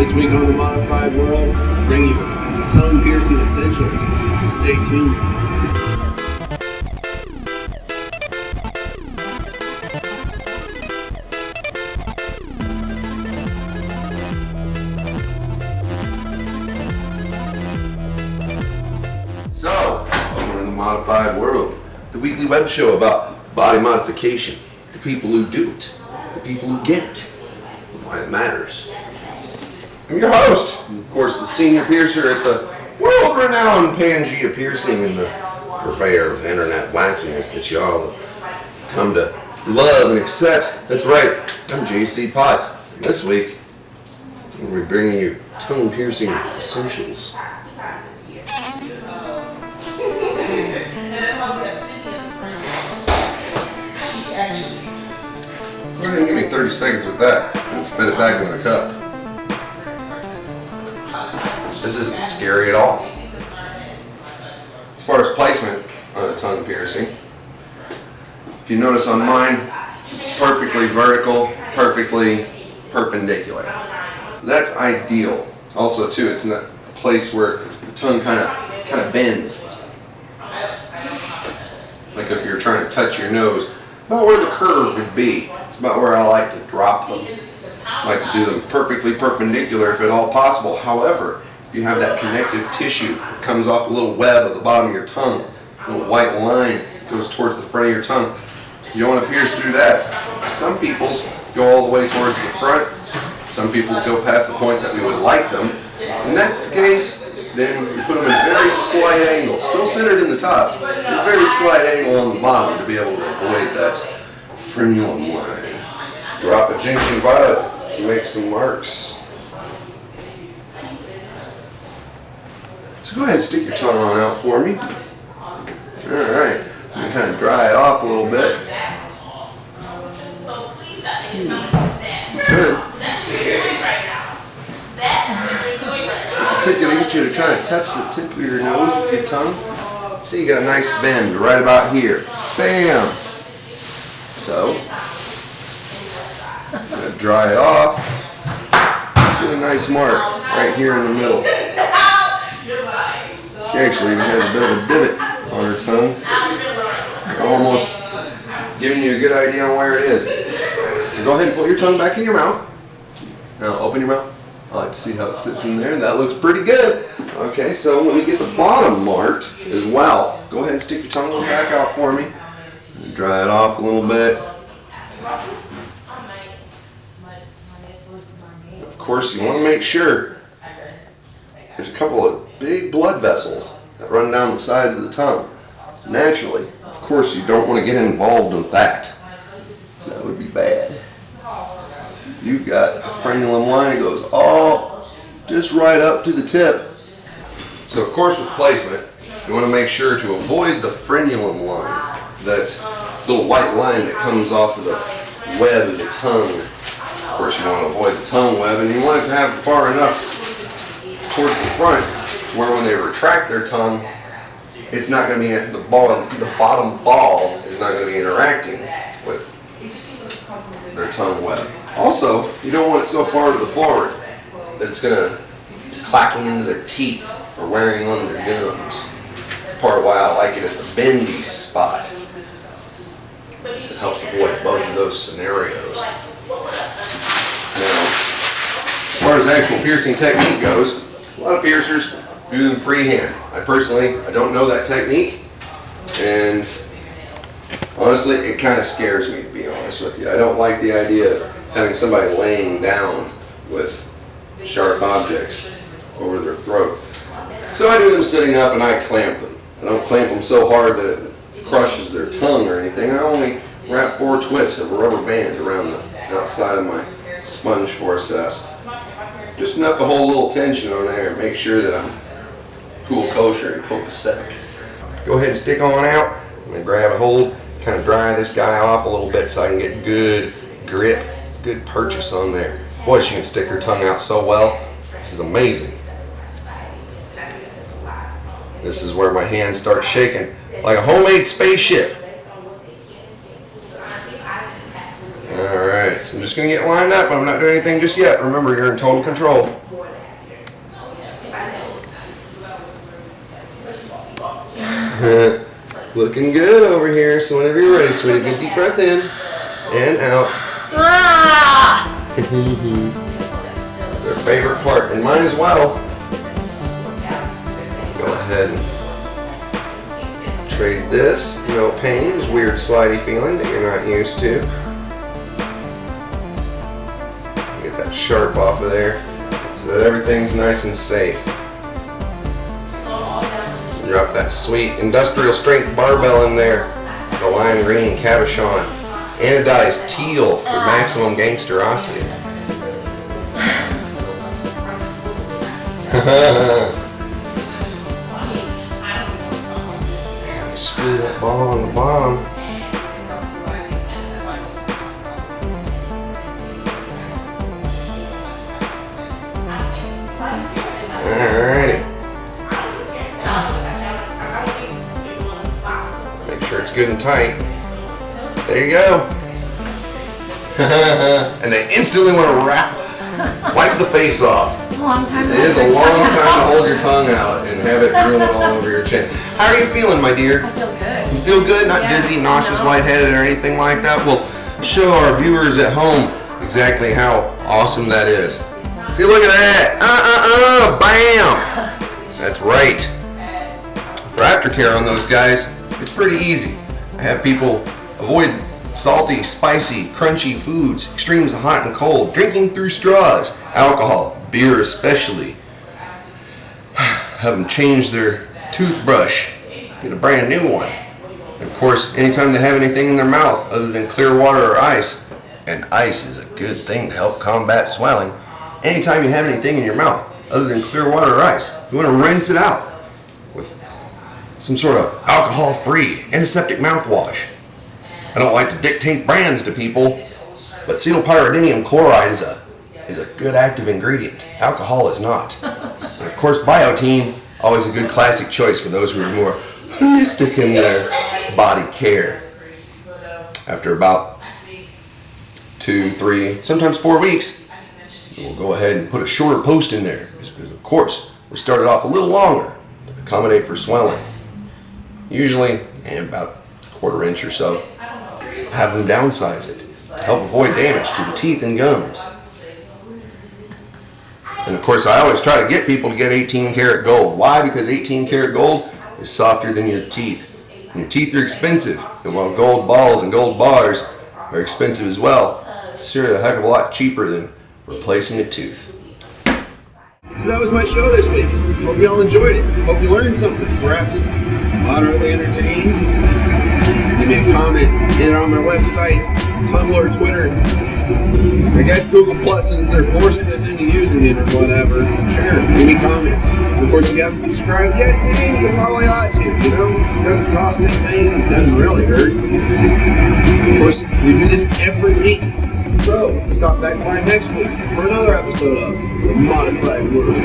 This week on The Modified World, I bring you tongue piercing essentials, so stay tuned. So, welcome to The Modified World, the weekly web show about body modification, the people who do it, the people who get it, and why it matters. I'm your host, of course, the senior piercer at the world-renowned Pangea Piercing and the purveyor of internet wackiness that y'all have come to love and accept. That's right, I'm JC Potts. And this week, we're bringing you tongue piercing essentials. Go ahead and give me 30 seconds with that and spit it back in the cup. This isn't scary at all. As far as placement on a tongue piercing, if you notice on mine, it's perfectly vertical, perfectly perpendicular. That's ideal. Also too, it's in a place where the tongue kind of bends. Like if you're trying to touch your nose, about where the curve would be. It's about where I like to drop them. I like to do them perfectly perpendicular if at all possible. However, if you have that connective tissue that comes off the little web at the bottom of your tongue, a little white line goes towards the front of your tongue, you don't want to pierce through that. Some people's go all the way towards the front. Some people's go past the point that we would like them. In that case, then you put them in a very slight angle, still centered in the top, but a very slight angle on the bottom to be able to avoid that frenulum line. Drop a Gentian violet to make some marks. So go ahead and stick your tongue on out for me. Alright, you can kind of dry it off a little bit. You could. Could get you to try to touch the tip of your nose with your tongue. See, you got a nice bend right about here. Bam! So, I'm going to dry it off. Get a nice mark right here in the middle. She actually even has a bit of a divot on her tongue. Almost giving you a good idea on where it is. So go ahead and pull your tongue back in your mouth. Now open your mouth. I like to see how it sits in there. That looks pretty good. Okay, so when we get the bottom marked as well, go ahead and stick your tongue on back out for me. And dry it off a little bit. Of course, you want to make sure there's a couple of big blood vessels that run down the sides of the tongue. Naturally, of course, you don't want to get involved with that. That would be bad. You've got a frenulum line that goes all just right up to the tip. So of course with placement, you want to make sure to avoid the frenulum line, that little white line that comes off of the web of the tongue. Of course you want to avoid the tongue web, and you want it to have it far enough towards the front to where when they retract their tongue, it's not going to be at the bottom ball is not going to be interacting with their tongue web. Also, you don't want it so far to the forward that it's going to clacking into their teeth or wearing on their gums. That's part of why I like it at the bendy spot. It helps avoid both of those scenarios. Now, as far as actual piercing technique goes, a lot of piercers do them freehand. I don't know that technique, and honestly, it kind of scares me, to be honest with you. I don't like the idea of having somebody laying down with sharp objects over their throat. So I do them sitting up and I clamp them. I don't clamp them so hard that it crushes their tongue or anything. I only wrap 4 twists of a rubber band around the outside of my sponge forceps. Just enough to hold a little tension on there and make sure that I'm cool, kosher, and copacetic. Go ahead and stick on out. I'm going to grab a hold, kind of dry this guy off a little bit so I can get good grip, good purchase on there. Boy, she can stick her tongue out so well. This is amazing. This is where my hands start shaking like a homemade spaceship. Alright, so I'm just going to get lined up. I'm not doing anything just yet. Remember, you're in total control. Looking good over here. So whenever you're ready, sweetie, good deep breath in and out. That's their favorite part, and mine as well. Go ahead and trade this. No pain, this weird slidey feeling that you're not used to. Get that sharp off of there so that everything's nice and safe. Drop that sweet industrial strength barbell in there. The lime green cabochon. Anodized teal for maximum gangsterosity. Screw that ball on the bottom. Alrighty. Make sure it's good and tight. There you go. And they instantly want to wipe the face off. It is a long time to hold your tongue out and have it drooling all over your chin. How are you feeling, my dear? I feel good. You feel good? Not dizzy, nauseous, lightheaded, or anything like that? Well, show our viewers at home exactly how awesome that is. See, look at that. Bam! That's right. For aftercare on those guys, it's pretty easy. I have people avoid salty, spicy, crunchy foods, extremes of hot and cold, drinking through straws, alcohol, beer especially. Have them change their toothbrush, get a brand new one. And of course, anytime they have anything in their mouth other than clear water or ice, and ice is a good thing to help combat swelling, anytime you have anything in your mouth other than clear water or ice, you want to rinse it out with some sort of alcohol-free antiseptic mouthwash. I don't like to dictate brands to people, but cetylpyridinium chloride is a good active ingredient. Alcohol is not. And of course, Biotene, always a good classic choice for those who are more holistic in their body care. After about 2, 3, sometimes 4 weeks, we'll go ahead and put a shorter post in there because of course we started off a little longer to accommodate for swelling. Usually about 1/4 inch or so. Have them downsize it to help avoid damage to the teeth and gums. And of course, I always try to get people to get 18 karat gold. Why? Because 18 karat gold is softer than your teeth. And your teeth are expensive. And while gold balls and gold bars are expensive as well, it's sure a heck of a lot cheaper than replacing a tooth. So that was my show this week. Hope you all enjoyed it. Hope you learned something. Perhaps moderately entertained. Leave me a comment either on my website, Tumblr, Twitter. I guess Google Plus, since they're forcing us into using it or whatever. Sure, give me comments. And of course, if you haven't subscribed yet, hey, you probably ought to, you know? It doesn't cost anything, it doesn't really hurt. Of course, we do this every week. So, stop back by next week for another episode of The Modified World.